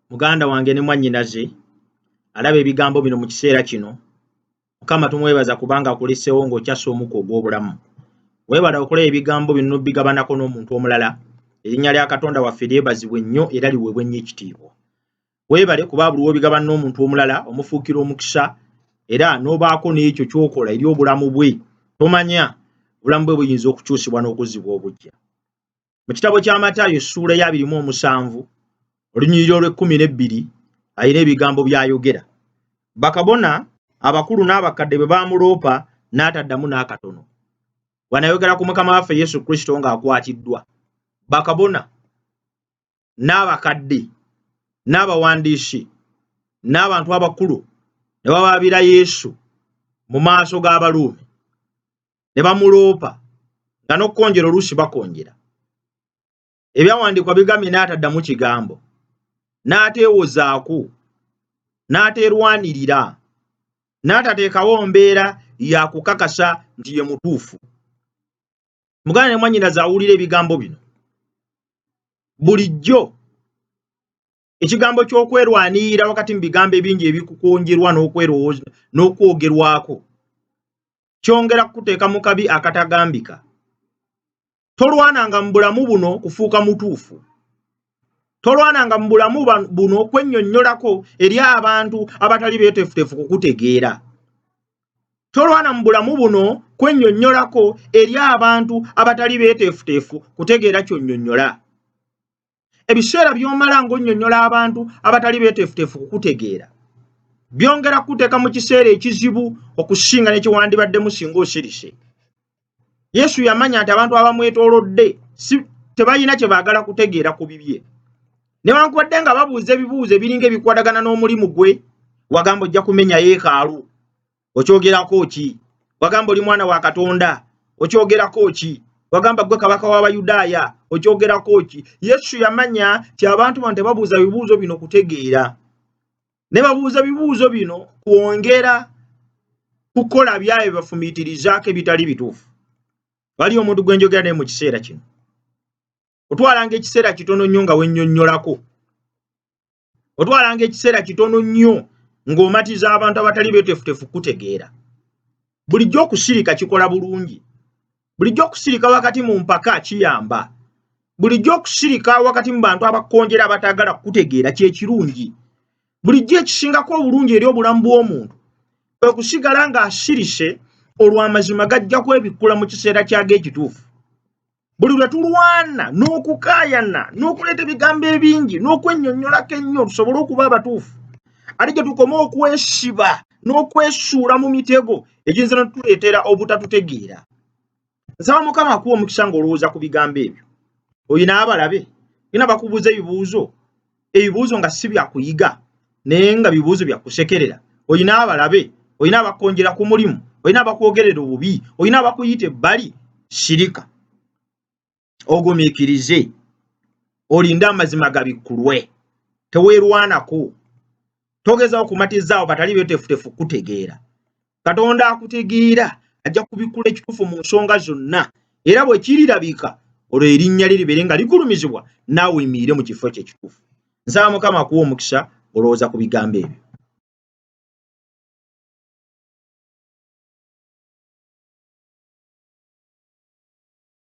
muganda wange ne mwannyinaze alaba ebigambo bino mu kiseera kino. Mukama tumwebaza kubanga akuliseewo ng'okyassa omukka ogw'obulamu. Weebala okulaba ebigambo bino n'obigabanako n'omuntu omulala. Erinnya lya Katonda waffe lyebazibwe nnyo era liweebwe nnyo ekitiibwa. Weebale kuba buli w'obigabana n'omuntu omulala omufuukira omukisa era n'obaako n'ekyo ky'okola eri obulamu bwe. Tomanya obulamu bwe buyinza okukyusibwa n'okuzzibwa obujja. Mu kitabo kya Mataayo essuula ya 27 olunyiriri olw'12 ayina ebigambo by'ayogera. Bakabona abakulu n'abakadde bwe baamuloopa n'ataddamu n'akatono. Wanayogera ku Mukama waffe Yesu Kristo ng'akwatiddwa. Bakabona n'abakadde n'abawandiisi n'abantu abakulu ne bawaabira Yesu mu maaso g'Abaruumi ne bamuloopa nga n'okkonjera oluusi bakonjera. Ebyawandiikwa bigambye n'ataddamu kigambo, n'ateewozaako, n'ateerwanirira, n'atateekawo mbeera ya kukakasa nti ye mutuufu. Muganda ne mwannyinaze awulira ebigambo bino. Bulijjo ekigambo ky'okwerwanirira wakati mu bigambo ebingi ebikukonjerwa n'okwogerwako kyongera kukuteeka mu kabi akatagambika. Tolwananga mu bulamu buno kufuuka mutuufu. Tolwananga mu bulamu buno kwennyonnyolako eri abantu abatali beeteefuteefu kukutegeera. Tolwana mu bulamu buno kwennyonnyolako eri abantu abatali beeteefuteefu kutegeera ky'onnyonnyola. Ebiseera by'omala ng'onnyonnyola abantu abatali beeteefuteefu kukutegeera byongera kukuteeka mu kiseera ekizibu okusinga n'ekiwandibaddemu singa osirise. Yesu yamanya nti abantu abamwetoolodde tebalina kye baagala kutegeera ku bibye. Newankubadde nga babuuza ebibuuzo ebiringa ebikwatagana n'omulimu gwe, wagamba ojja kumenya yeekaalu, okyogerako ki? Wagamba oli mwana wa Katonda, okyogerako ki? Wagamba gwe kabaka w'Abayudaaya, okyogerako ki? Yesu yamanya nti abantu bano tebabuuza bibuuzo bino kutegeera. Ne babuuza bibuuzo bino kwongera kukola byayo bafumiitirizaako ebitali bituufu. Waliyo omuntu gwe njogera naye mu kiseera kino. Otwalanga ekiseera kitono nnyo nga wennyonnyolako. Otwalanga ekiseera kitono nnyo ng'omatiza abantu abatali beeteefuteefu kutegeera. Bulijjo okusirika kikola bulungi. Bulijjo okusirika wakati mu mpaka kiyamba. Bulijjo okusirika wakati mu bantu abakonjera abatagala kutegeera kye kirungi. Bulijjo ekisingako obulungi eri obulamu bw'omuntu kwe kusigala ng'asirise olw'amazima gajja kwebikkula mu kiseera kyage ekituufu. Buli lwe tulwana n'okukaayana n'okuleeta ebigambo ebingi n'okwennyonnyolako ennyo tusobole okuba abatuufu, ate gye tukoma okwesiba n'okwesuula mu mitego egiyinza n'otuleetera obutatutegeera. Nsaba Mukama akuwa omukisa ng'olowooza ku bigambo ebyo. Oyina abalabe, oyina bakubuuza ebibuuzo nga si byakuyiga naye nga bibuuzo byakusekerera. Oyina abalabe, oyina abakonjera ku mulimu, oyina abakwogerera obubi, oyina abakuyita ebbali. Sirika, ogumiikirize, olinde amazima gabikkulwe, teweerwanako. Togeza okumatizaawo batali beeteefuteefu kutegeera. Katonda akutegeera ajja kubikkula ekituufu mu nsonga zonna, era bwe kirirabika olwo erinnya lye libeere nga ligulumizibwa naawe oyimiire mu kifo kye ekituufu. Nsaba Mukama akuwa omukisa olowooza ku bigambo ebyo.